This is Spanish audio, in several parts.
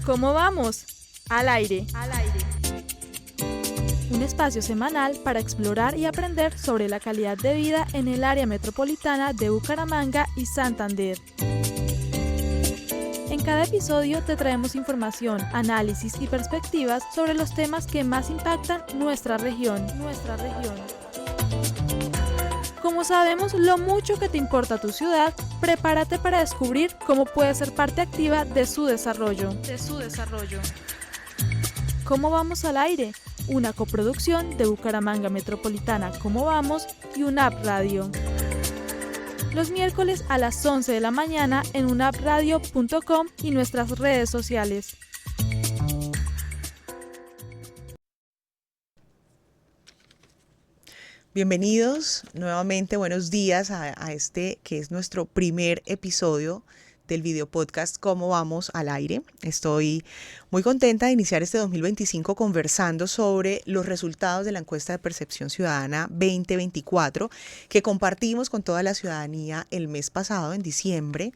¿Cómo vamos? Al aire. Un espacio semanal para explorar y aprender sobre la calidad de vida en el área metropolitana de Bucaramanga y Santander. En cada episodio te traemos información, análisis y perspectivas sobre los temas que más impactan nuestra región. Como sabemos lo mucho que te importa tu ciudad, prepárate para descubrir cómo puedes ser parte activa de su desarrollo. ¿Cómo vamos al aire? Una coproducción de Bucaramanga Metropolitana ¿Cómo vamos? Y UNAP Radio. Los miércoles a las 11 de la mañana en unapradio.com y nuestras redes sociales. Bienvenidos nuevamente, buenos días a este que es nuestro primer episodio del video podcast ¿Cómo vamos al aire? Estoy muy contenta de iniciar este 2025 conversando sobre los resultados de la encuesta de percepción ciudadana 2024 que compartimos con toda la ciudadanía el mes pasado, en diciembre,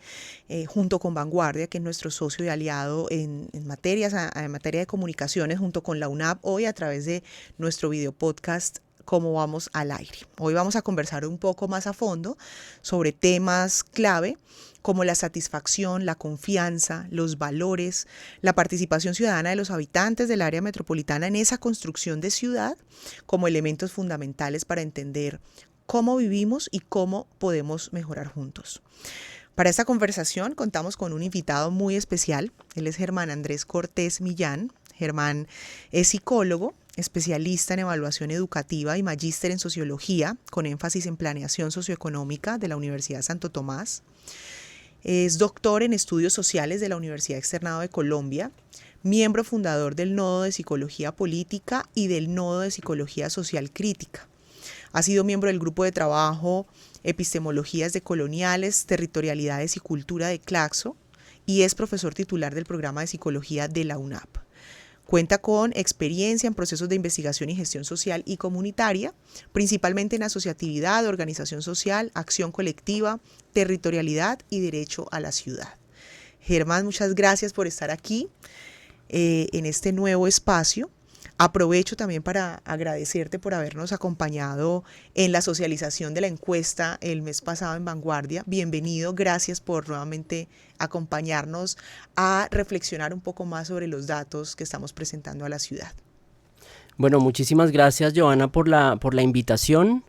junto con Vanguardia, que es nuestro socio y aliado en materia de comunicaciones, junto con la UNAP, hoy a través de nuestro video podcast ¿Cómo vamos al aire? Hoy vamos a conversar un poco más a fondo sobre temas clave como la satisfacción, la confianza, los valores, la participación ciudadana de los habitantes del área metropolitana en esa construcción de ciudad como elementos fundamentales para entender cómo vivimos y cómo podemos mejorar juntos. Para esta conversación contamos con un invitado muy especial. Él es Germán Andrés Cortés Millán. Germán es psicólogo, especialista en evaluación educativa y magíster en sociología, con énfasis en planeación socioeconómica de la Universidad Santo Tomás. Es doctor en estudios sociales de la Universidad Externado de Colombia, miembro fundador del Nodo de Psicología Política y del Nodo de Psicología Social Crítica. Ha sido miembro del grupo de trabajo Epistemologías Decoloniales, Territorialidades y Cultura de Claxo y es profesor titular del programa de psicología de la UNAP. Cuenta con experiencia en procesos de investigación y gestión social y comunitaria, principalmente en asociatividad, organización social, acción colectiva, territorialidad y derecho a la ciudad. Germán, muchas gracias por estar aquí en este nuevo espacio. Aprovecho también para agradecerte por habernos acompañado en la socialización de la encuesta el mes pasado en Vanguardia. Bienvenido, gracias por nuevamente acompañarnos a reflexionar un poco más sobre los datos que estamos presentando a la ciudad. Bueno, muchísimas gracias, Joana, por la invitación.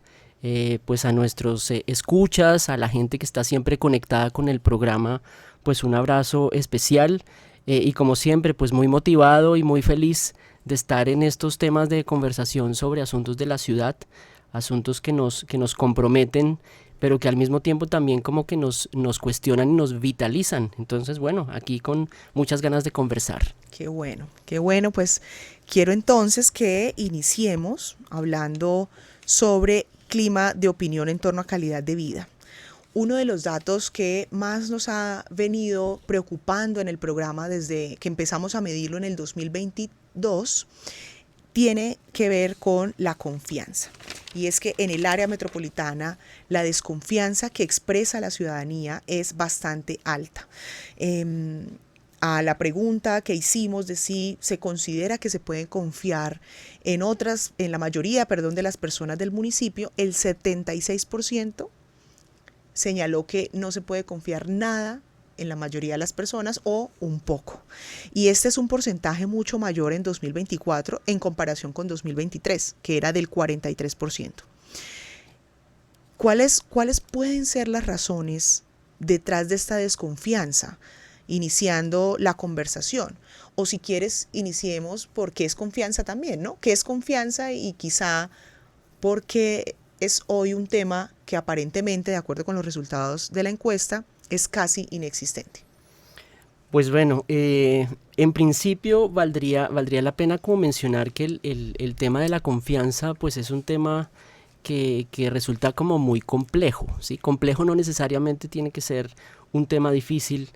Pues a nuestros escuchas, a la gente que está siempre conectada con el programa, pues un abrazo especial y como siempre, pues muy motivado y muy feliz de estar en estos temas de conversación sobre asuntos de la ciudad, asuntos que nos comprometen, pero que al mismo tiempo también como que nos cuestionan y nos vitalizan. Entonces, bueno, aquí con muchas ganas de conversar. Qué bueno, pues quiero entonces que iniciemos hablando sobre clima de opinión en torno a calidad de vida. Uno de los datos que más nos ha venido preocupando en el programa desde que empezamos a medirlo en el 2022 tiene que ver con la confianza. Y es que en el área metropolitana la desconfianza que expresa la ciudadanía es bastante alta. A la pregunta que hicimos de si se considera que se pueden confiar en la mayoría de las personas del municipio, el 76% señaló que no se puede confiar nada en la mayoría de las personas o un poco. Y este es un porcentaje mucho mayor en 2024 en comparación con 2023, que era del 43%. ¿Cuáles pueden ser las razones detrás de esta desconfianza? Iniciando la conversación. O si quieres, iniciemos por qué es confianza también, ¿no? ¿Qué es confianza? Y quizá porque es hoy un tema que aparentemente, de acuerdo con los resultados de la encuesta, es casi inexistente. Pues bueno, en principio valdría la pena como mencionar que el tema de la confianza pues es un tema que resulta como muy complejo, ¿sí? Complejo no necesariamente tiene que ser un tema difícil,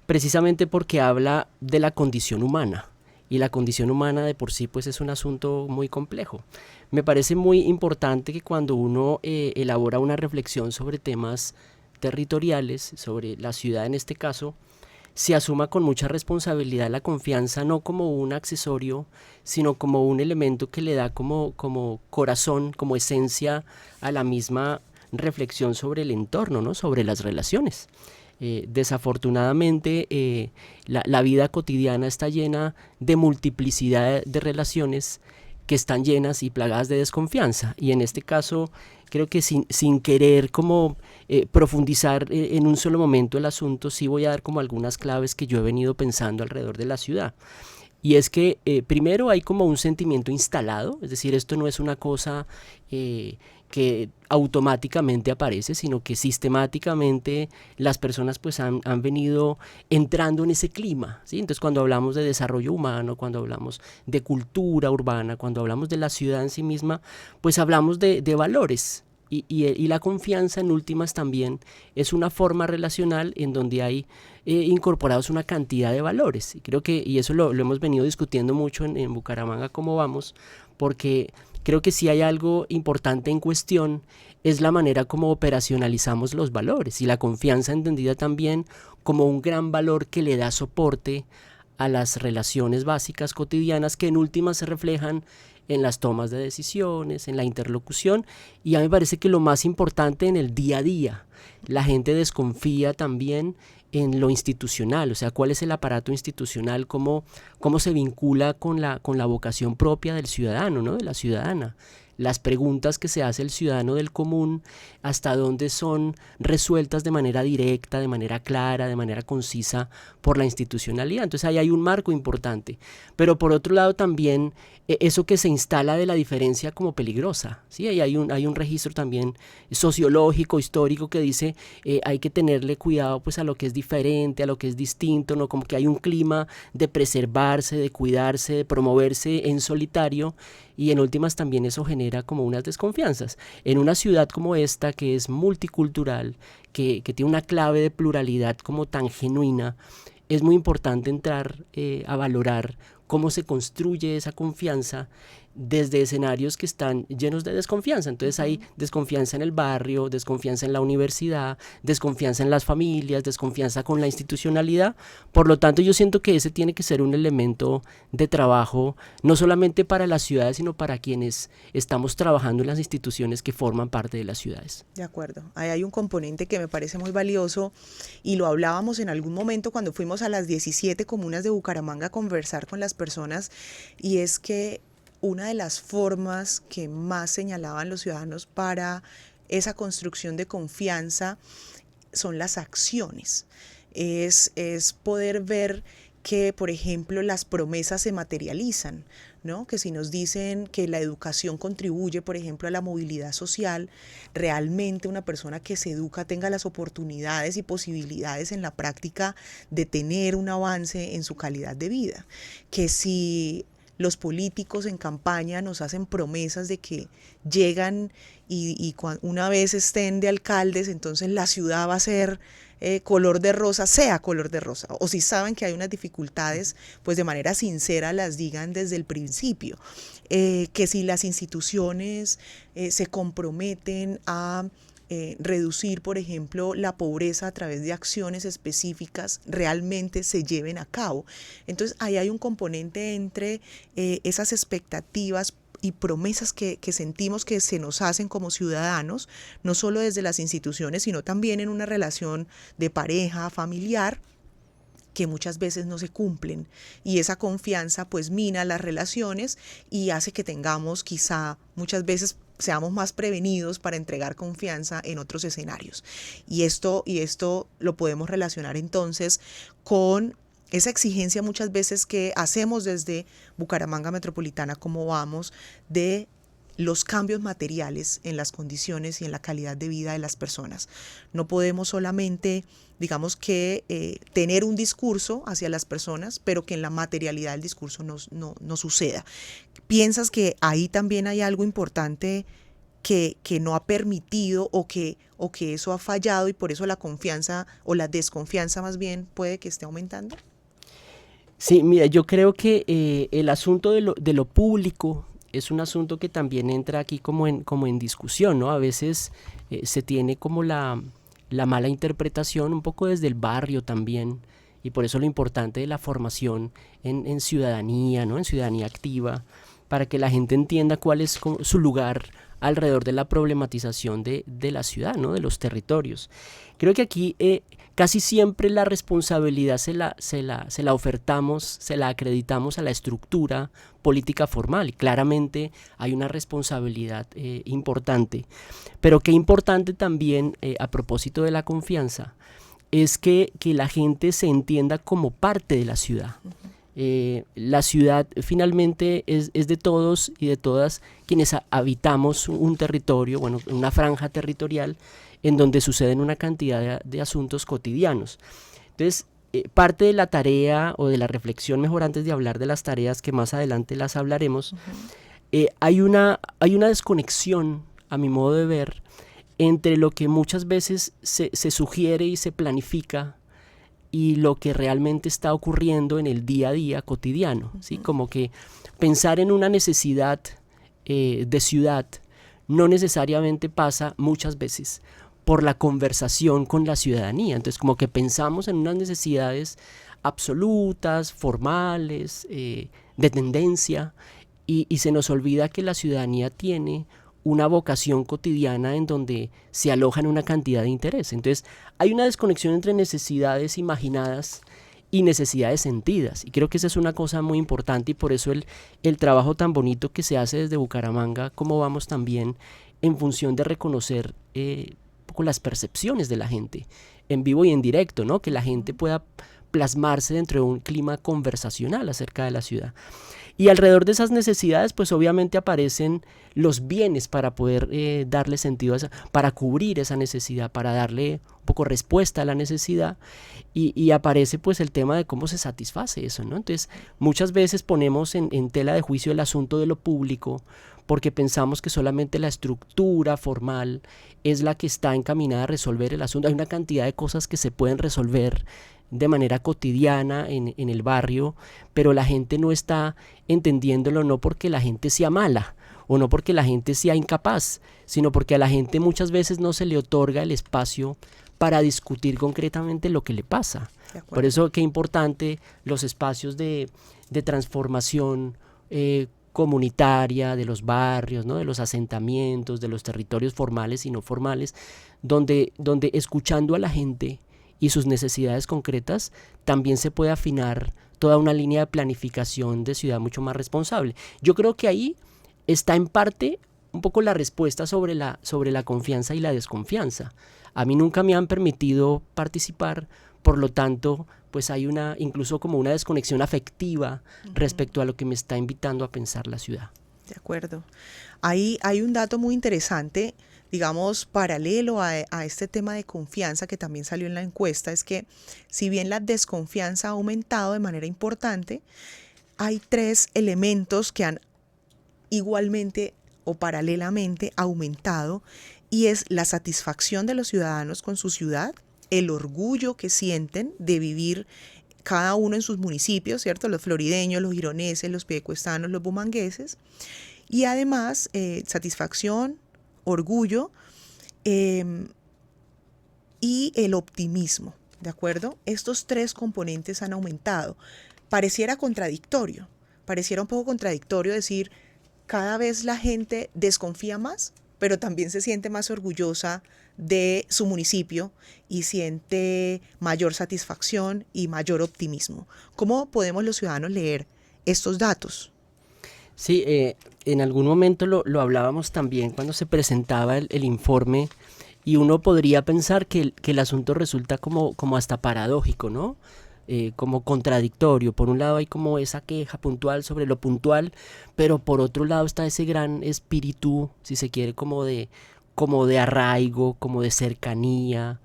precisamente porque habla de la condición humana. Y la condición humana de por sí pues es un asunto muy complejo. Me parece muy importante que cuando uno elabora una reflexión sobre temas territoriales, sobre la ciudad en este caso, se asuma con mucha responsabilidad la confianza, no como un accesorio, sino como un elemento que le da como corazón, como esencia a la misma reflexión sobre el entorno, ¿no? Sobre las relaciones. Desafortunadamente la vida cotidiana está llena de multiplicidad de relaciones que están llenas y plagadas de desconfianza, y en este caso creo que sin querer como profundizar en un solo momento el asunto, sí voy a dar como algunas claves que yo he venido pensando alrededor de la ciudad. Y es que primero hay como un sentimiento instalado, es decir, esto no es una cosa que automáticamente aparece, sino que sistemáticamente las personas pues han venido entrando en ese clima, ¿sí? Entonces cuando hablamos de desarrollo humano, cuando hablamos de cultura urbana, cuando hablamos de la ciudad en sí misma, pues hablamos de valores. Y la confianza en últimas también es una forma relacional en donde hay incorporados una cantidad de valores. Y creo que, y eso lo hemos venido discutiendo mucho en Bucaramanga Cómo Vamos, porque creo que si hay algo importante en cuestión es la manera como operacionalizamos los valores, y la confianza entendida también como un gran valor que le da soporte a las relaciones básicas cotidianas, que en últimas se reflejan en las tomas de decisiones, en la interlocución, y a mí me parece que lo más importante en el día a día. La gente desconfía también en lo institucional, o sea, cuál es el aparato institucional, cómo se vincula con la vocación propia del ciudadano, ¿no? De la ciudadana. Las preguntas que se hace el ciudadano del común, hasta dónde son resueltas de manera directa, de manera clara, de manera concisa por la institucionalidad. Entonces ahí hay un marco importante. Pero por otro lado también eso que se instala de la diferencia como peligrosa, ¿sí? Ahí hay un registro también sociológico, histórico, que dice hay que tenerle cuidado pues a lo que es diferente, a lo que es distinto, ¿no? Como que hay un clima de preservarse, de cuidarse, de promoverse en solitario, y en últimas también eso genera como unas desconfianzas. En una ciudad como esta, que es multicultural, que tiene una clave de pluralidad como tan genuina, es muy importante entrar a valorar cómo se construye esa confianza desde escenarios que están llenos de desconfianza. Entonces hay desconfianza en el barrio, desconfianza en la universidad, desconfianza en las familias, desconfianza con la institucionalidad. Por lo tanto, yo siento que ese tiene que ser un elemento de trabajo, no solamente para las ciudades, sino para quienes estamos trabajando en las instituciones que forman parte de las ciudades. De acuerdo. Ahí hay un componente que me parece muy valioso, y lo hablábamos en algún momento cuando fuimos a las 17 comunas de Bucaramanga a conversar con las personas, y es que una de las formas que más señalaban los ciudadanos para esa construcción de confianza son las acciones. Es poder ver que, por ejemplo, las promesas se materializan, ¿no? Que si nos dicen que la educación contribuye, por ejemplo, a la movilidad social, realmente una persona que se educa tenga las oportunidades y posibilidades en la práctica de tener un avance en su calidad de vida. Que si los políticos en campaña nos hacen promesas de que llegan y una vez estén de alcaldes, entonces la ciudad va a ser color de rosa, sea color de rosa. O si saben que hay unas dificultades, pues de manera sincera las digan desde el principio. Que si las instituciones se comprometen a reducir, por ejemplo, la pobreza a través de acciones específicas, realmente se lleven a cabo. Entonces ahí hay un componente entre esas expectativas y promesas que sentimos que se nos hacen como ciudadanos, no solo desde las instituciones, sino también en una relación de pareja, familiar, que muchas veces no se cumplen, y esa confianza pues mina las relaciones y hace que tengamos, quizá muchas veces seamos más prevenidos para entregar confianza en otros escenarios. Y esto lo podemos relacionar entonces con esa exigencia muchas veces que hacemos desde Bucaramanga Metropolitana Cómo Vamos, de los cambios materiales en las condiciones y en la calidad de vida de las personas. No podemos solamente, digamos que, tener un discurso hacia las personas, pero que en la materialidad del discurso no suceda. ¿Piensas que ahí también hay algo importante que no ha permitido o que eso ha fallado, y por eso la confianza o la desconfianza más bien puede que esté aumentando? Sí, mira, yo creo que el asunto de lo público es un asunto que también entra aquí como en discusión, ¿no? A veces se tiene como la mala interpretación, un poco desde el barrio también, y por eso lo importante de la formación en ciudadanía, ¿no? En ciudadanía activa, para que la gente entienda cuál es su lugar alrededor de la problematización de la ciudad, ¿no? De los territorios. Creo que aquí casi siempre la responsabilidad se la ofertamos, se la acreditamos a la estructura política formal, y claramente hay una responsabilidad importante. Pero qué importante también, a propósito de la confianza, es que la gente se entienda como parte de la ciudad. La ciudad finalmente es de todos y de todas quienes habitamos un territorio, bueno, una franja territorial en donde suceden una cantidad de asuntos cotidianos. Entonces, parte de la tarea o de la reflexión, mejor antes de hablar de las tareas que más adelante las hablaremos, hay una desconexión, a mi modo de ver, entre lo que muchas veces se sugiere y se planifica y lo que realmente está ocurriendo en el día a día cotidiano, ¿sí? Como que pensar en una necesidad de ciudad no necesariamente pasa muchas veces por la conversación con la ciudadanía. Entonces, como que pensamos en unas necesidades absolutas, formales, de tendencia, y se nos olvida que la ciudadanía tiene una vocación cotidiana en donde se alojan una cantidad de interés. Entonces, hay una desconexión entre necesidades imaginadas y necesidades sentidas. Y creo que esa es una cosa muy importante, y por eso el trabajo tan bonito que se hace desde Bucaramanga, como vamos también en función de reconocer un poco las percepciones de la gente, en vivo y en directo, ¿no? Que la gente pueda plasmarse dentro de un clima conversacional acerca de la ciudad. Y alrededor de esas necesidades, pues obviamente aparecen los bienes para poder darle sentido a esa, para cubrir esa necesidad, para darle un poco respuesta a la necesidad, y aparece pues el tema de cómo se satisface eso, ¿no? Entonces, muchas veces ponemos en tela de juicio el asunto de lo público, porque pensamos que solamente la estructura formal es la que está encaminada a resolver el asunto. Hay una cantidad de cosas que se pueden resolver de manera cotidiana en el barrio, pero la gente no está entendiéndolo, no porque la gente sea mala o no porque la gente sea incapaz, sino porque a la gente muchas veces no se le otorga el espacio para discutir concretamente lo que le pasa. Por eso qué importante los espacios de transformación comunitaria de los barrios, ¿no? De los asentamientos, de los territorios formales y no formales, donde escuchando a la gente y sus necesidades concretas, también se puede afinar toda una línea de planificación de ciudad mucho más responsable. Yo creo que ahí está en parte un poco la respuesta sobre la confianza y la desconfianza. A mí nunca me han permitido participar, por lo tanto, pues hay incluso como una desconexión afectiva respecto a lo que me está invitando a pensar la ciudad. De acuerdo. Ahí hay un dato muy interesante, digamos, paralelo a este tema de confianza que también salió en la encuesta, es que si bien la desconfianza ha aumentado de manera importante, hay 3 elementos que han igualmente o paralelamente aumentado, y es la satisfacción de los ciudadanos con su ciudad, el orgullo que sienten de vivir cada uno en sus municipios, ¿cierto? Los florideños, los gironeses, los piedecuestanos, los bumangueses, y además satisfacción, orgullo y el optimismo, ¿de acuerdo? Estos 3 componentes han aumentado. Pareciera contradictorio, pareciera un poco contradictorio decir, cada vez la gente desconfía más, pero también se siente más orgullosa de su municipio y siente mayor satisfacción y mayor optimismo. ¿Cómo podemos los ciudadanos leer estos datos? Sí, en algún momento lo hablábamos también cuando se presentaba el informe, y uno podría pensar que el asunto resulta como hasta paradójico, ¿no? Como contradictorio. Por un lado hay como esa queja puntual sobre lo puntual, pero por otro lado está ese gran espíritu, si se quiere, como de arraigo, como de cercanía,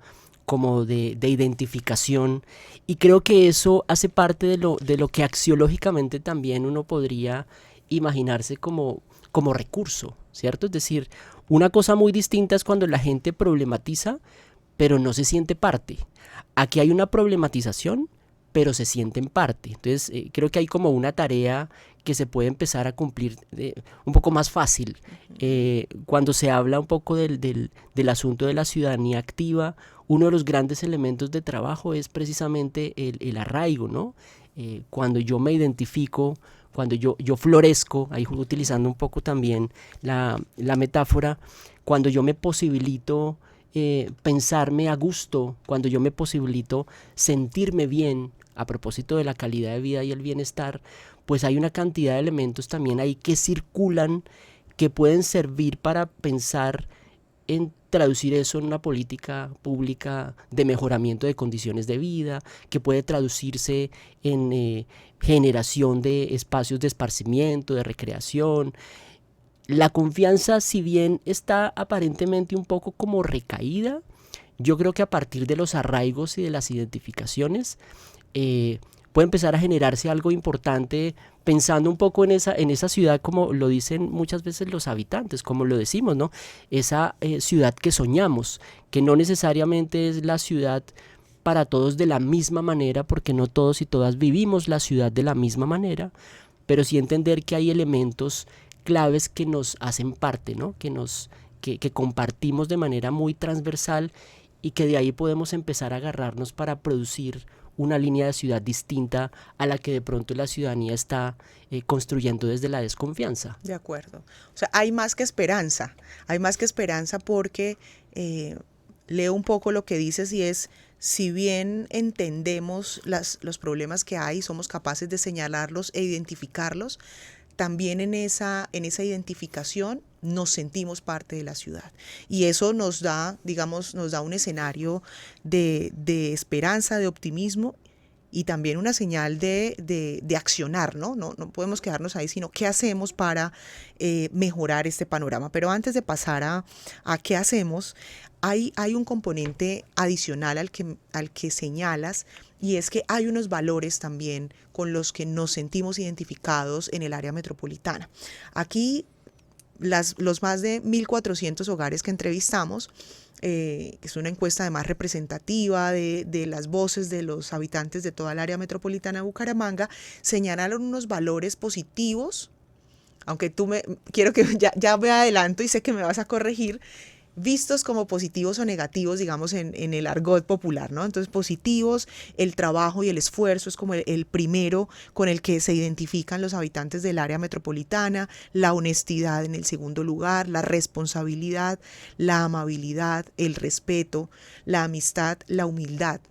como de identificación, y creo que eso hace parte de lo que axiológicamente también uno podría imaginarse como recurso, ¿cierto? Es decir, una cosa muy distinta es cuando la gente problematiza, pero no se siente parte. Aquí hay una problematización, pero se sienten parte. Entonces creo que hay como una tarea que se puede empezar a cumplir un poco más fácil. Cuando se habla un poco del asunto de la ciudadanía activa, uno de los grandes elementos de trabajo es precisamente el arraigo, ¿no? Cuando yo me identifico, cuando yo florezco, ahí utilizando un poco también la metáfora, cuando yo me posibilito pensarme a gusto, cuando yo me posibilito sentirme bien a propósito de la calidad de vida y el bienestar, pues hay una cantidad de elementos también ahí que circulan, que pueden servir para pensar en traducir eso en una política pública de mejoramiento de condiciones de vida, que puede traducirse en generación de espacios de esparcimiento, de recreación. La confianza, si bien está aparentemente un poco como recaída, yo creo que a partir de los arraigos y de las identificaciones puede empezar a generarse algo importante, pensando un poco en esa ciudad, como lo dicen muchas veces los habitantes, como lo decimos, ¿no? Esa ciudad que soñamos, que no necesariamente es la ciudad para todos de la misma manera, porque no todos y todas vivimos la ciudad de la misma manera, pero sí entender que hay elementos claves que nos hacen parte, ¿no? Que compartimos de manera muy transversal y que de ahí podemos empezar a agarrarnos para producir una línea de ciudad distinta a la que de pronto la ciudadanía está construyendo desde la desconfianza. De acuerdo. O sea, hay más que esperanza porque leo un poco lo que dices y es, si bien entendemos los problemas que hay, somos capaces de señalarlos e identificarlos, también en esa identificación nos sentimos parte de la ciudad. Y eso nos da un escenario de esperanza, de optimismo y también una señal de accionar, ¿no? No podemos quedarnos ahí, sino qué hacemos para mejorar este panorama. Pero antes de pasar a qué hacemos, hay un componente adicional al que señalas, y es que hay unos valores también con los que nos sentimos identificados en el área metropolitana. Aquí los más de 1.400 hogares que entrevistamos, es una encuesta además representativa de las voces de los habitantes de toda el área metropolitana de Bucaramanga, señalaron unos valores positivos, aunque quiero que ya me adelanto y sé que me vas a corregir, vistos como positivos o negativos, digamos, en el argot popular, ¿no? Entonces, positivos, el trabajo y el esfuerzo es como el primero con el que se identifican los habitantes del área metropolitana, la honestidad en el segundo lugar, la responsabilidad, la amabilidad, el respeto, la amistad, la humildad.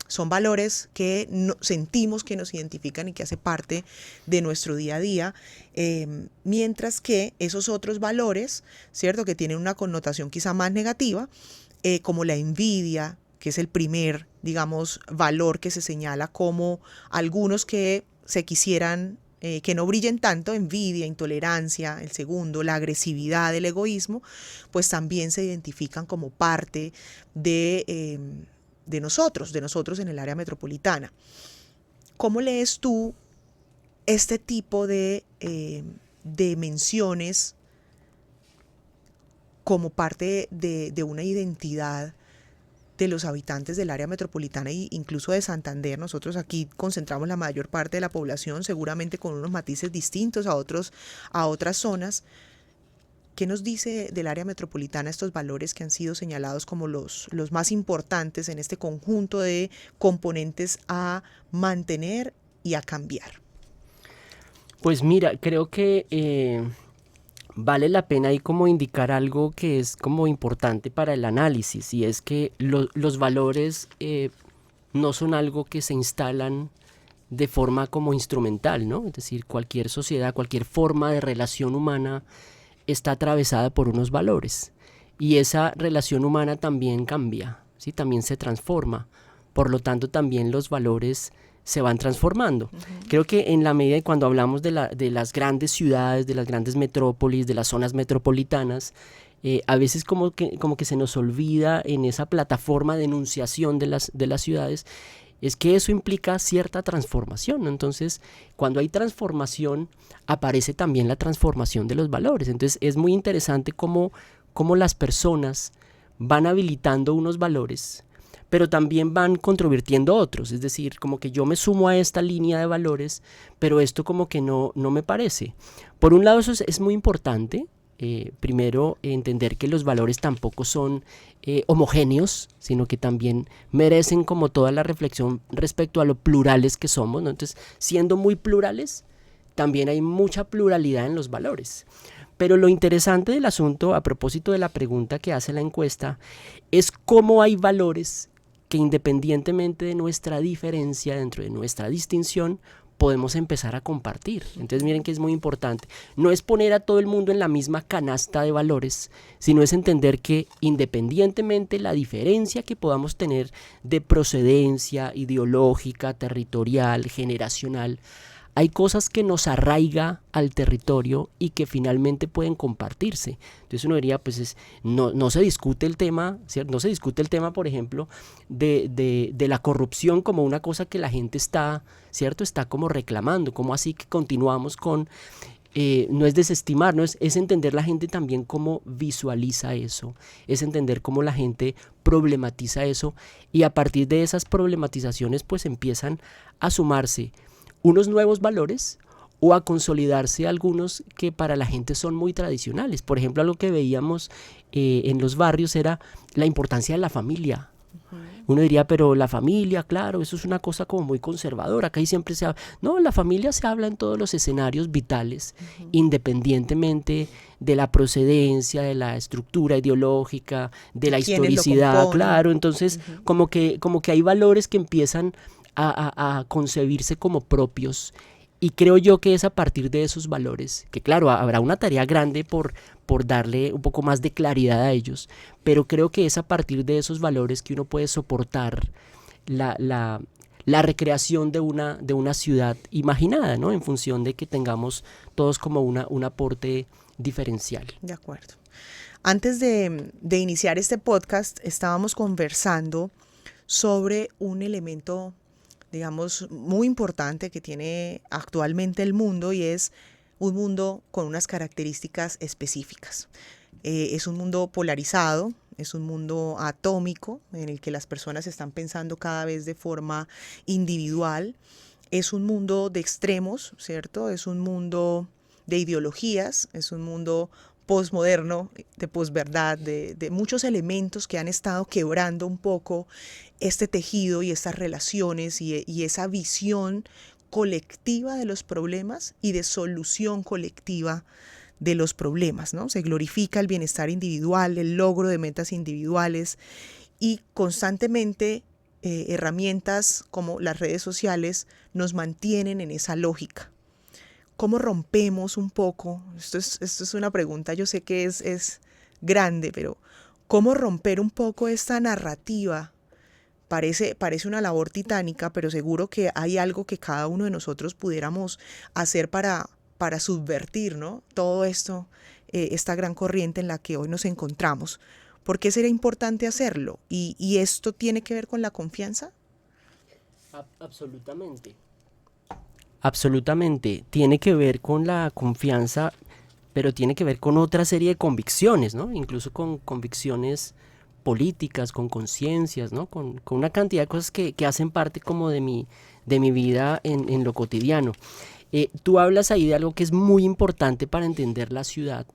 Son valores que sentimos que nos identifican y que hace parte de nuestro día a día, mientras que esos otros valores, ¿cierto?, que tienen una connotación quizá más negativa, como la envidia, que es el primer, digamos, valor que se señala como algunos que se quisieran que no brillen tanto, envidia, intolerancia, el segundo, la agresividad, el egoísmo, pues también se identifican como parte de nosotros en el área metropolitana. ¿Cómo lees tú este tipo de menciones como parte de una identidad de los habitantes del área metropolitana e incluso de Santander? Nosotros aquí concentramos la mayor parte de la población, seguramente con unos matices distintos a otras zonas. ¿Qué nos dice del área metropolitana estos valores que han sido señalados como los más importantes en este conjunto de componentes a mantener y a cambiar? Pues mira, creo que vale la pena ahí como indicar algo que es como importante para el análisis, y es que los valores no son algo que se instalan de forma como instrumental, ¿no? Es decir, cualquier sociedad, cualquier forma de relación humana está atravesada por unos valores, y esa relación humana también cambia, ¿sí? También se transforma, por lo tanto también los valores se van transformando. Uh-huh. Creo que en la medida, cuando hablamos de las grandes ciudades, de las grandes metrópolis, de las zonas metropolitanas, a veces como que se nos olvida en esa plataforma de enunciación de las ciudades, es que eso implica cierta transformación. Entonces, cuando hay transformación, aparece también la transformación de los valores. Entonces, es muy interesante cómo las personas van habilitando unos valores, pero también van controvirtiendo otros, es decir, como que yo me sumo a esta línea de valores, pero esto como que no me parece. Por un lado eso es muy importante, primero entender que los valores tampoco son homogéneos, sino que también merecen como toda la reflexión respecto a lo plurales que somos, ¿no? Entonces, siendo muy plurales, también hay mucha pluralidad en los valores. Pero lo interesante del asunto, a propósito de la pregunta que hace la encuesta, es cómo hay valores que independientemente de nuestra diferencia, dentro de nuestra distinción, podemos empezar a compartir. Entonces miren que es muy importante. No es poner a todo el mundo en la misma canasta de valores, sino es entender que independientemente la diferencia que podamos tener de procedencia ideológica, territorial, generacional, hay cosas que nos arraiga al territorio y que finalmente pueden compartirse. Entonces uno diría, pues no se discute el tema, ¿cierto? No se discute el tema, por ejemplo, de la corrupción como una cosa que la gente está, ¿cierto? Está como reclamando, como así que continuamos con... no es desestimar, no es entender la gente también cómo visualiza eso, es entender cómo la gente problematiza eso, y a partir de esas problematizaciones pues empiezan a sumarse unos nuevos valores o a consolidarse algunos que para la gente son muy tradicionales. Por ejemplo, algo que veíamos en los barrios era la importancia de la familia. Uno diría, pero la familia, claro, eso es una cosa como muy conservadora, acá siempre se habla. No, la familia se habla en todos los escenarios vitales, independientemente de la procedencia, de la estructura ideológica, de la historicidad, claro. Entonces, como que hay valores que empiezan a concebirse como propios, y creo yo que es a partir de esos valores, que claro, habrá una tarea grande por darle un poco más de claridad a ellos, pero creo que es a partir de esos valores que uno puede soportar la recreación de una ciudad imaginada, ¿no? En función de que tengamos todos como un aporte diferencial. De acuerdo. Antes de iniciar este podcast, estábamos conversando sobre un elemento, digamos, muy importante que tiene actualmente el mundo, y es un mundo con unas características específicas. Es un mundo polarizado, es un mundo atómico en el que las personas están pensando cada vez de forma individual. Es un mundo de extremos, ¿cierto? Es un mundo de ideologías, es un mundo posmoderno, de posverdad, de muchos elementos que han estado quebrando un poco este tejido y estas relaciones y esa visión colectiva de los problemas y de solución colectiva de los problemas, ¿no? Se glorifica el bienestar individual, el logro de metas individuales, y constantemente herramientas como las redes sociales nos mantienen en esa lógica. ¿Cómo rompemos un poco? Esto es una pregunta, yo sé que es grande, pero ¿cómo romper un poco esta narrativa? Parece una labor titánica, pero seguro que hay algo que cada uno de nosotros pudiéramos hacer para subvertir, ¿no? Todo esto, esta gran corriente en la que hoy nos encontramos. ¿Por qué será importante hacerlo? ¿Y esto tiene que ver con la confianza? Absolutamente. Absolutamente. Tiene que ver con la confianza, pero tiene que ver con otra serie de convicciones, ¿no? Incluso con convicciones políticas, con conciencias, ¿no? Con una cantidad de cosas que hacen parte como de mi vida en lo cotidiano. Tú hablas ahí de algo que es muy importante para entender la ciudad,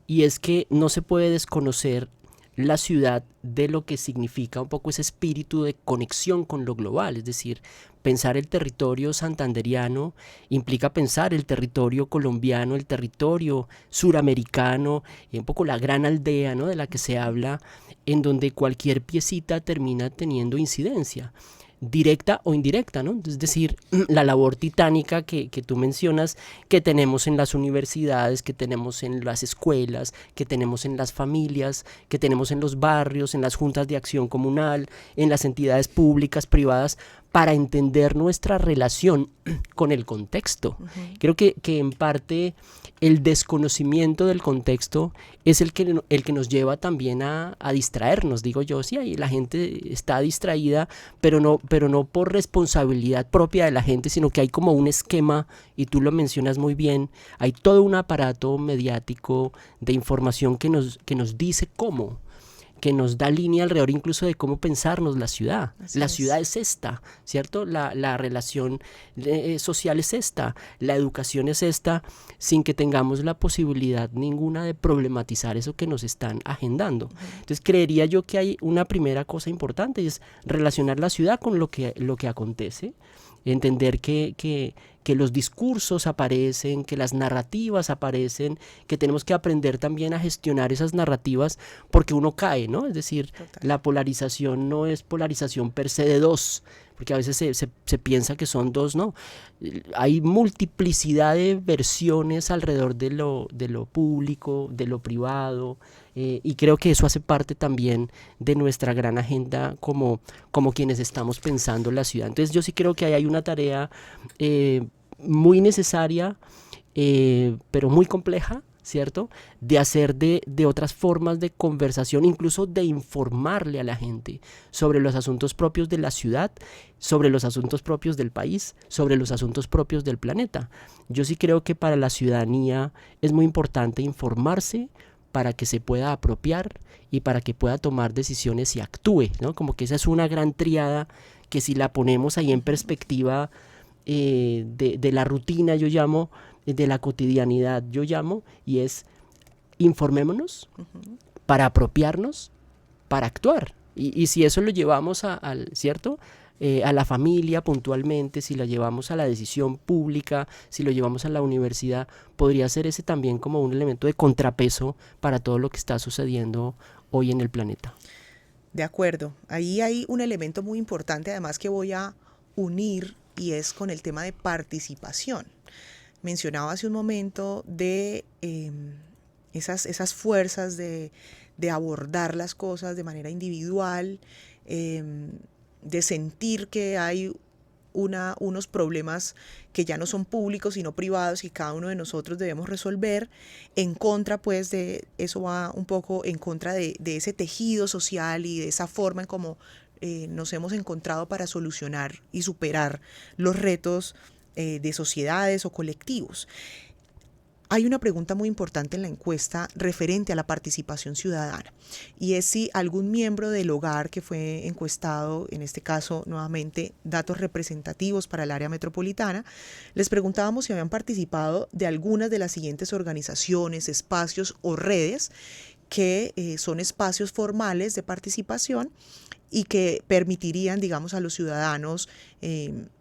y es que no se puede desconocer la ciudad de lo que significa un poco ese espíritu de conexión con lo global. Es decir, pensar el territorio santanderiano implica pensar el territorio colombiano, el territorio suramericano, y un poco la gran aldea, ¿no?, de la que se habla, en donde cualquier piecita termina teniendo incidencia, directa o indirecta, ¿no? Es decir, la labor titánica que tú mencionas, que tenemos en las universidades, que tenemos en las escuelas, que tenemos en las familias, que tenemos en los barrios, en las juntas de acción comunal, en las entidades públicas, privadas, para entender nuestra relación con el contexto. Creo que en parte el desconocimiento del contexto es el que nos lleva también a distraernos, digo yo. Sí, ahí la gente está distraída, pero no por responsabilidad propia de la gente, sino que hay como un esquema, y tú lo mencionas muy bien, hay todo un aparato mediático de información que nos dice cómo que nos da línea alrededor incluso de cómo pensarnos la ciudad. La ciudad es esta, ¿cierto? La relación social es esta, la educación es esta, sin que tengamos la posibilidad ninguna de problematizar eso que nos están agendando. Entonces creería yo que hay una primera cosa importante, y es relacionar la ciudad con lo que acontece, entender que los discursos aparecen, que las narrativas aparecen, que tenemos que aprender también a gestionar esas narrativas porque uno cae, ¿no? Es decir, la polarización no es polarización per se de dos, porque a veces se piensa que son dos, no. Hay multiplicidad de versiones alrededor de lo público, de lo privado, y creo que eso hace parte también de nuestra gran agenda como quienes estamos pensando la ciudad. Entonces yo sí creo que ahí hay una tarea muy necesaria, pero muy compleja, ¿cierto? De hacer de otras formas de conversación, incluso de informarle a la gente sobre los asuntos propios de la ciudad, sobre los asuntos propios del país, sobre los asuntos propios del planeta. Yo sí creo que para la ciudadanía es muy importante informarse para que se pueda apropiar y para que pueda tomar decisiones y actúe, ¿no? Como que esa es una gran tríada que si la ponemos ahí en perspectiva de la rutina, yo llamo, de la cotidianidad, yo llamo, y es informémonos para apropiarnos, para actuar. Y si eso lo llevamos ¿cierto? A la familia puntualmente, si lo llevamos a la decisión pública, si lo llevamos a la universidad, podría ser ese también como un elemento de contrapeso para todo lo que está sucediendo hoy en el planeta. De acuerdo. Ahí hay un elemento muy importante, además, que voy a unir, y es con el tema de participación. Mencionaba hace un momento de esas fuerzas de abordar las cosas de manera individual, de sentir que hay unos problemas que ya no son públicos sino privados y cada uno de nosotros debemos resolver. En contra, pues, de eso va un poco en contra de ese tejido social y de esa forma en cómo nos hemos encontrado para solucionar y superar los retos de sociedades o colectivos. Hay una pregunta muy importante en la encuesta referente a la participación ciudadana, y es si algún miembro del hogar que fue encuestado, en este caso nuevamente datos representativos para el área metropolitana, les preguntábamos si habían participado de algunas de las siguientes organizaciones, espacios o redes que son espacios formales de participación y que permitirían, digamos, a los ciudadanos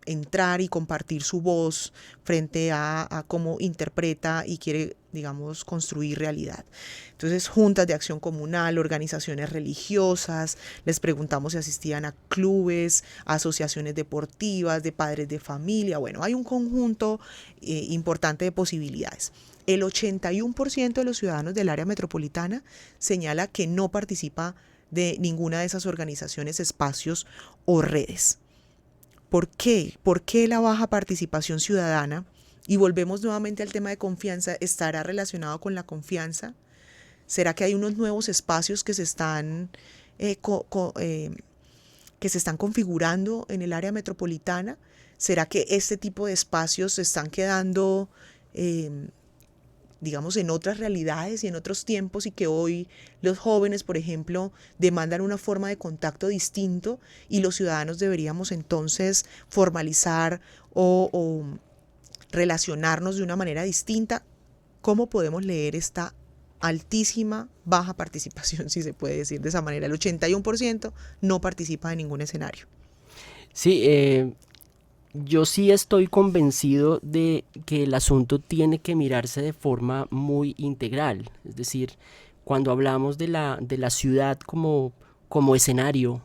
entrar y compartir su voz frente a cómo interpreta y quiere, digamos, construir realidad. Entonces, juntas de acción comunal, organizaciones religiosas, les preguntamos si asistían a clubes, asociaciones deportivas, de padres de familia. Bueno, hay un conjunto importante de posibilidades. El 81% de los ciudadanos del área metropolitana señala que no participa de ninguna de esas organizaciones, espacios o redes. ¿Por qué? ¿Por qué la baja participación ciudadana? Y volvemos nuevamente al tema de confianza. ¿Estará relacionado con la confianza? ¿Será que hay unos nuevos espacios que se están configurando en el área metropolitana? ¿Será que este tipo de espacios se están quedando digamos, en otras realidades y en otros tiempos, y que hoy los jóvenes, por ejemplo, demandan una forma de contacto distinto y los ciudadanos deberíamos entonces formalizar o relacionarnos de una manera distinta? ¿Cómo podemos leer esta altísima baja participación, si se puede decir de esa manera? El 81% no participa en ningún escenario. Sí, yo sí estoy convencido de que el asunto tiene que mirarse de forma muy integral. Es decir, cuando hablamos de la ciudad como escenario,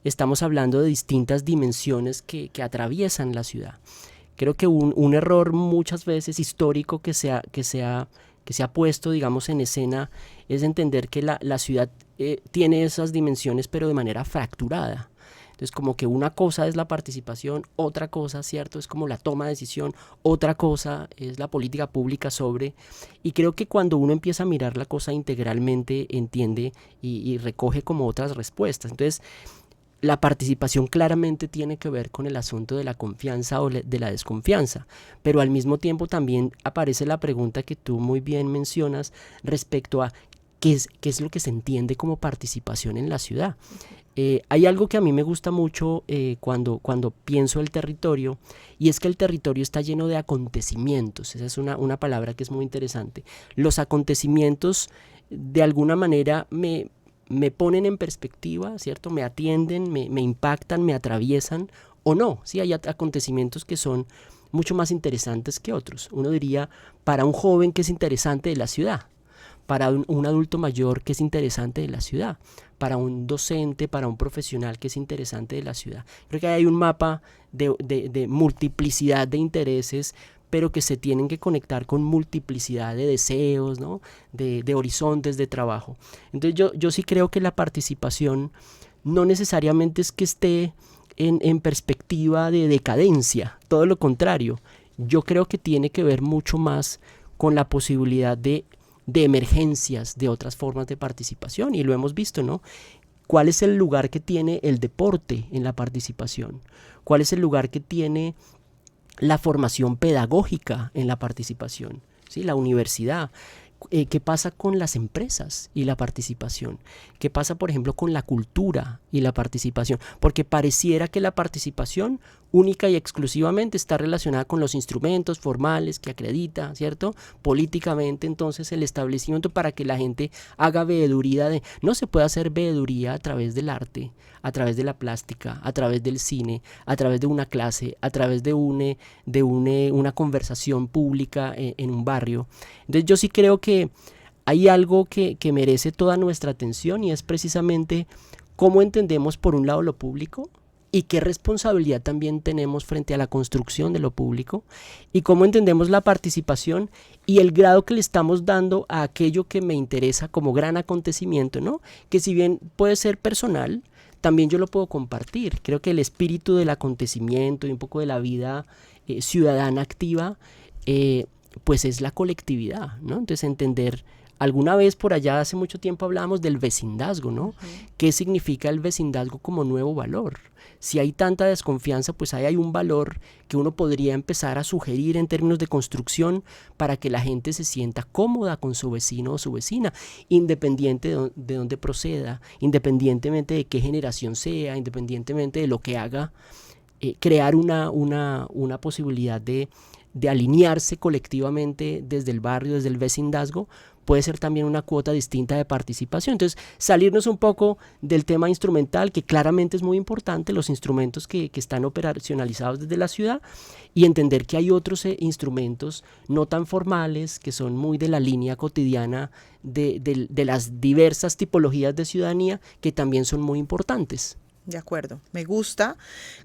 estamos hablando de distintas dimensiones que atraviesan la ciudad. Creo que un error muchas veces histórico que se ha puesto, digamos, en escena es entender que la ciudad tiene esas dimensiones, pero de manera fracturada. Entonces, como que una cosa es la participación, otra cosa, ¿cierto?, es como la toma de decisión, otra cosa es la política pública sobre, y creo que cuando uno empieza a mirar la cosa integralmente, entiende y recoge como otras respuestas. Entonces, la participación claramente tiene que ver con el asunto de la confianza o de la desconfianza, pero al mismo tiempo también aparece la pregunta que tú muy bien mencionas respecto a qué es lo que se entiende como participación en la ciudad. Hay algo que a mí me gusta mucho cuando pienso el territorio, y es que el territorio está lleno de acontecimientos. Esa es una palabra que es muy interesante. Los acontecimientos de alguna manera me ponen en perspectiva, ¿cierto? Me atienden, me impactan, me atraviesan o no. Sí, hay acontecimientos que son mucho más interesantes que otros. Uno diría, para un joven que es interesante de la ciudad, para un adulto mayor que es interesante de la ciudad, para un docente, para un profesional que es interesante de la ciudad. Creo que hay un mapa de multiplicidad de intereses, pero que se tienen que conectar con multiplicidad de deseos, ¿no? de horizontes de trabajo. Entonces yo sí creo que la participación no necesariamente es que esté en perspectiva de decadencia, todo lo contrario. Yo creo que tiene que ver mucho más con la posibilidad de emergencias de otras formas de participación, y lo hemos visto, ¿no? ¿Cuál es el lugar que tiene el deporte en la participación? ¿Cuál es el lugar que tiene la formación pedagógica en la participación? ¿Sí? La universidad. ¿Qué pasa con las empresas y la participación? ¿Qué pasa, por ejemplo, con la cultura y la participación? Porque pareciera que la participación única y exclusivamente está relacionada con los instrumentos formales que acredita, ¿cierto? Políticamente, entonces, el establecimiento para que la gente haga veeduría de... No se puede hacer veeduría a través del arte, a través de la plástica, a través del cine, a través de una clase, a través de una conversación pública en un barrio. Entonces yo sí creo que hay algo que merece toda nuestra atención, y es precisamente cómo entendemos por un lado lo público y qué responsabilidad también tenemos frente a la construcción de lo público, y cómo entendemos la participación y el grado que le estamos dando a aquello que me interesa como gran acontecimiento, ¿no? Que si bien puede ser personal, también yo lo puedo compartir. Creo que el espíritu del acontecimiento y un poco de la vida ciudadana activa, pues es la colectividad, ¿no? Entonces entender, alguna vez por allá hace mucho tiempo hablábamos del vecindazgo, ¿no? ¿Qué significa el vecindazgo como nuevo valor? Si hay tanta desconfianza, pues ahí hay un valor que uno podría empezar a sugerir en términos de construcción para que la gente se sienta cómoda con su vecino o su vecina, independiente de dónde proceda, independientemente de qué generación sea, independientemente de lo que haga, crear una posibilidad de alinearse colectivamente desde el barrio, desde el vecindazgo, puede ser también una cuota distinta de participación. Entonces, salirnos un poco del tema instrumental, que claramente es muy importante, los instrumentos que están operacionalizados desde la ciudad, y entender que hay otros instrumentos no tan formales, que son muy de la línea cotidiana de las diversas tipologías de ciudadanía, que también son muy importantes. De acuerdo, me gusta,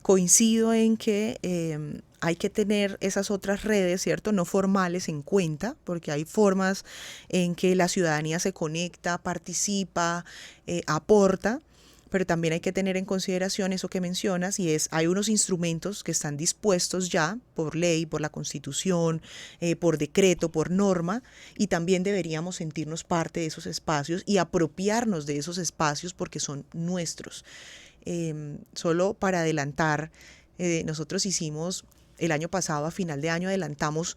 coincido en que hay que tener esas otras redes, ¿cierto? No formales en cuenta, porque hay formas en que la ciudadanía se conecta, participa, aporta, pero también hay que tener en consideración eso que mencionas, y es, hay unos instrumentos que están dispuestos ya por ley, por la Constitución, por decreto, por norma, y también deberíamos sentirnos parte de esos espacios y apropiarnos de esos espacios porque son nuestros. Solo para adelantar, nosotros hicimos el año pasado, a final de año, adelantamos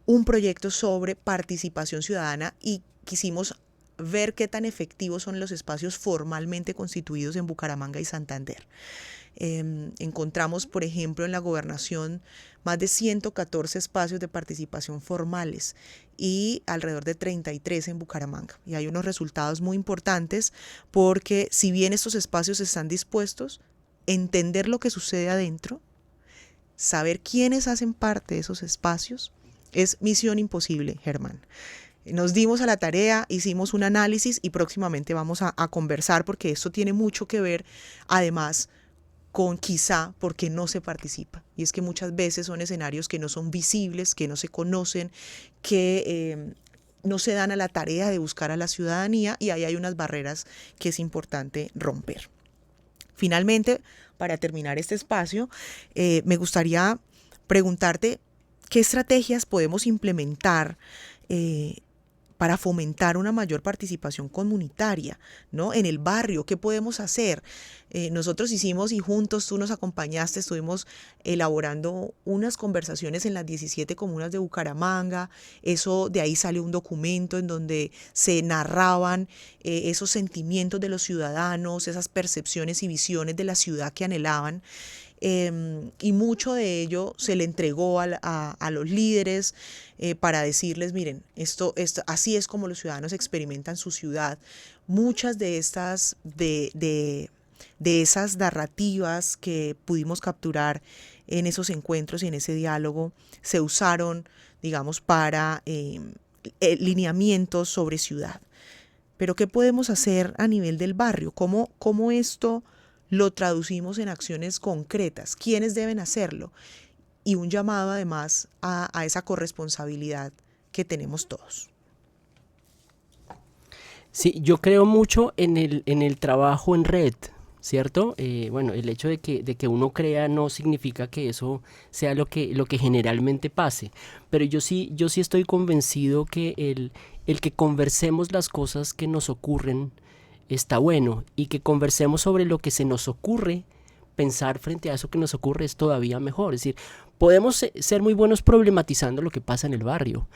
un proyecto sobre participación ciudadana y quisimos ver qué tan efectivos son los espacios formalmente constituidos en Bucaramanga y Santander. Encontramos, por ejemplo, en la gobernación más de 114 espacios de participación formales y alrededor de 33 en Bucaramanga. Y hay unos resultados muy importantes porque, si bien estos espacios están dispuestos, entender lo que sucede adentro, saber quiénes hacen parte de esos espacios, es misión imposible, Germán. Nos dimos a la tarea, hicimos un análisis y próximamente vamos a conversar, porque esto tiene mucho que ver, además, con quizá por qué no se participa. Y es que muchas veces son escenarios que no son visibles, que no se conocen, que no se dan a la tarea de buscar a la ciudadanía, y ahí hay unas barreras que es importante romper. Finalmente, para terminar este espacio, me gustaría preguntarte qué estrategias podemos implementar para fomentar una mayor participación comunitaria, ¿no? En el barrio, ¿qué podemos hacer? Nosotros hicimos, y juntos tú nos acompañaste, estuvimos elaborando unas conversaciones en las 17 comunas de Bucaramanga. De ahí salió un documento en donde se narraban esos sentimientos de los ciudadanos, esas percepciones y visiones de la ciudad que anhelaban. Y mucho de ello se le entregó a los líderes para decirles, miren, esto, así es como los ciudadanos experimentan su ciudad. Muchas de esas narrativas que pudimos capturar en esos encuentros y en ese diálogo se usaron, digamos, para lineamientos sobre ciudad. Pero ¿qué podemos hacer a nivel del barrio? ¿Cómo esto lo traducimos en acciones concretas? ¿Quiénes deben hacerlo? Y un llamado además a esa corresponsabilidad que tenemos todos. Sí, yo creo mucho en el trabajo en red, ¿cierto? Bueno, el hecho de que uno crea no significa que eso sea lo que generalmente pase, pero yo sí estoy convencido que el que conversemos las cosas que nos ocurren está bueno, y que conversemos sobre lo que se nos ocurre, pensar frente a eso que nos ocurre es todavía mejor. Es decir, podemos ser muy buenos problematizando lo que pasa en el barrio,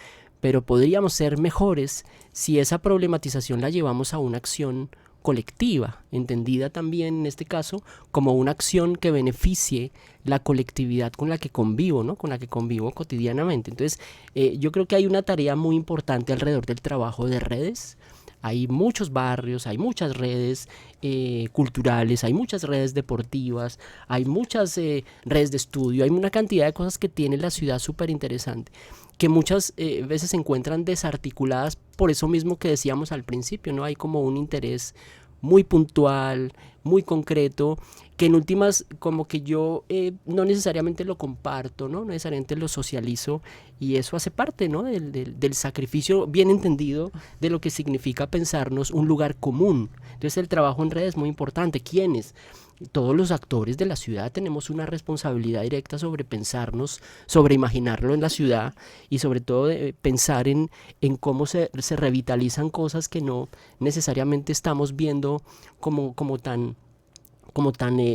pero podríamos ser mejores si esa problematización la llevamos a una acción colectiva, entendida también en este caso como una acción que beneficie la colectividad con la que convivo, ¿no? Con la que convivo cotidianamente. Entonces, yo creo que hay una tarea muy importante alrededor del trabajo de redes. Hay muchos barrios, hay muchas redes culturales, hay muchas redes deportivas, hay muchas redes de estudio, hay una cantidad de cosas que tiene la ciudad súper interesante, que muchas veces se encuentran desarticuladas por eso mismo que decíamos al principio, ¿no? Hay como un interés muy puntual, muy concreto, que en últimas como que yo no necesariamente lo comparto, ¿no? No necesariamente lo socializo, y eso hace parte, ¿no? del sacrificio bien entendido de lo que significa pensarnos un lugar común. Entonces el trabajo en redes es muy importante. ¿Quiénes? Todos los actores de la ciudad tenemos una responsabilidad directa sobre pensarnos, sobre imaginarlo en la ciudad, y sobre todo pensar en cómo se revitalizan cosas que no necesariamente estamos viendo como tan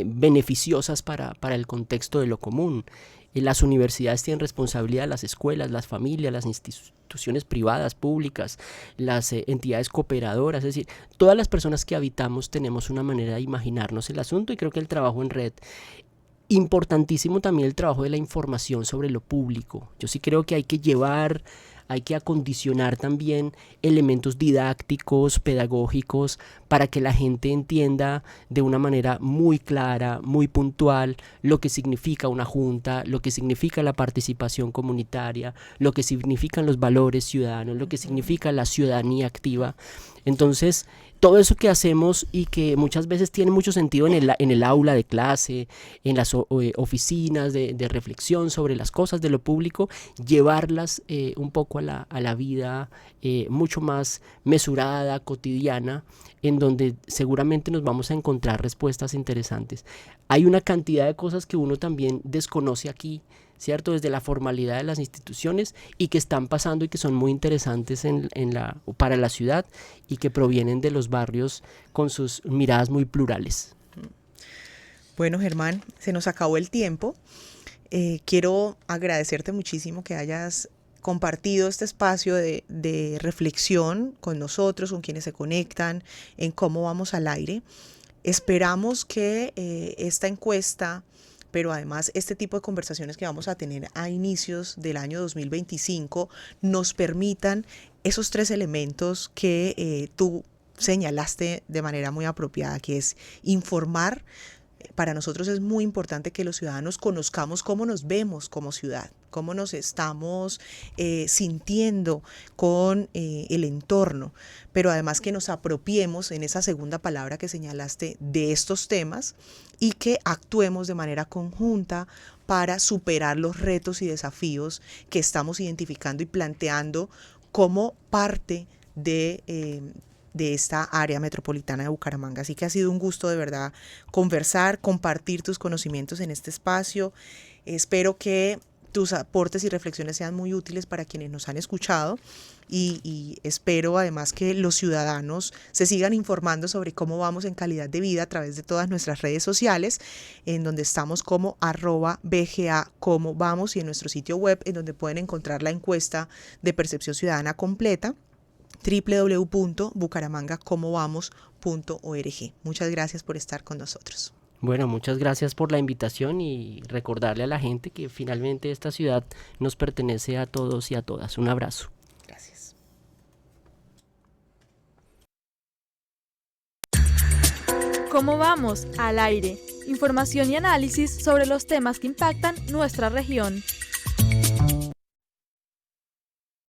beneficiosas para el contexto de lo común. Las universidades tienen responsabilidad, las escuelas, las familias, las instituciones privadas, públicas, las entidades cooperadoras, es decir, todas las personas que habitamos tenemos una manera de imaginarnos el asunto, y creo que el trabajo en red, importantísimo también el trabajo de la información sobre lo público. Yo sí creo que hay que acondicionar también elementos didácticos, pedagógicos, para que la gente entienda de una manera muy clara, muy puntual, lo que significa una junta, lo que significa la participación comunitaria, lo que significan los valores ciudadanos, lo que significa la ciudadanía activa. Entonces, todo eso que hacemos y que muchas veces tiene mucho sentido en el aula de clase, en las oficinas de reflexión sobre las cosas de lo público, llevarlas un poco a la vida mucho más mesurada, cotidiana, en donde seguramente nos vamos a encontrar respuestas interesantes. Hay una cantidad de cosas que uno también desconoce aquí, ¿cierto? Desde la formalidad de las instituciones, y que están pasando y que son muy interesantes para la ciudad, y que provienen de los barrios con sus miradas muy plurales. Bueno, Germán, se nos acabó el tiempo. Quiero agradecerte muchísimo que hayas compartido este espacio de reflexión con nosotros, con quienes se conectan en Cómo Vamos al Aire. Esperamos que esta encuesta, pero además este tipo de conversaciones que vamos a tener a inicios del año 2025 nos permitan esos 3 elementos que tú señalaste de manera muy apropiada, que es informar. Para nosotros es muy importante que los ciudadanos conozcamos cómo nos vemos como ciudad, cómo nos estamos sintiendo con el entorno, pero además que nos apropiemos, en esa segunda palabra que señalaste, de estos temas, y que actuemos de manera conjunta para superar los retos y desafíos que estamos identificando y planteando como parte de esta área metropolitana de Bucaramanga. Así que ha sido un gusto de verdad conversar, compartir tus conocimientos en este espacio. Espero que tus aportes y reflexiones sean muy útiles para quienes nos han escuchado y espero además que los ciudadanos se sigan informando sobre cómo vamos en calidad de vida a través de todas nuestras redes sociales, en donde estamos como @BGA Cómo Vamos, y en nuestro sitio web, en donde pueden encontrar la encuesta de percepción ciudadana completa, www.bucaramangacomovamos.org. Muchas gracias por estar con nosotros. Bueno, muchas gracias por la invitación y recordarle a la gente que finalmente esta ciudad nos pertenece a todos y a todas. Un abrazo. Gracias. ¿Cómo vamos? Al aire. Información y análisis sobre los temas que impactan nuestra región.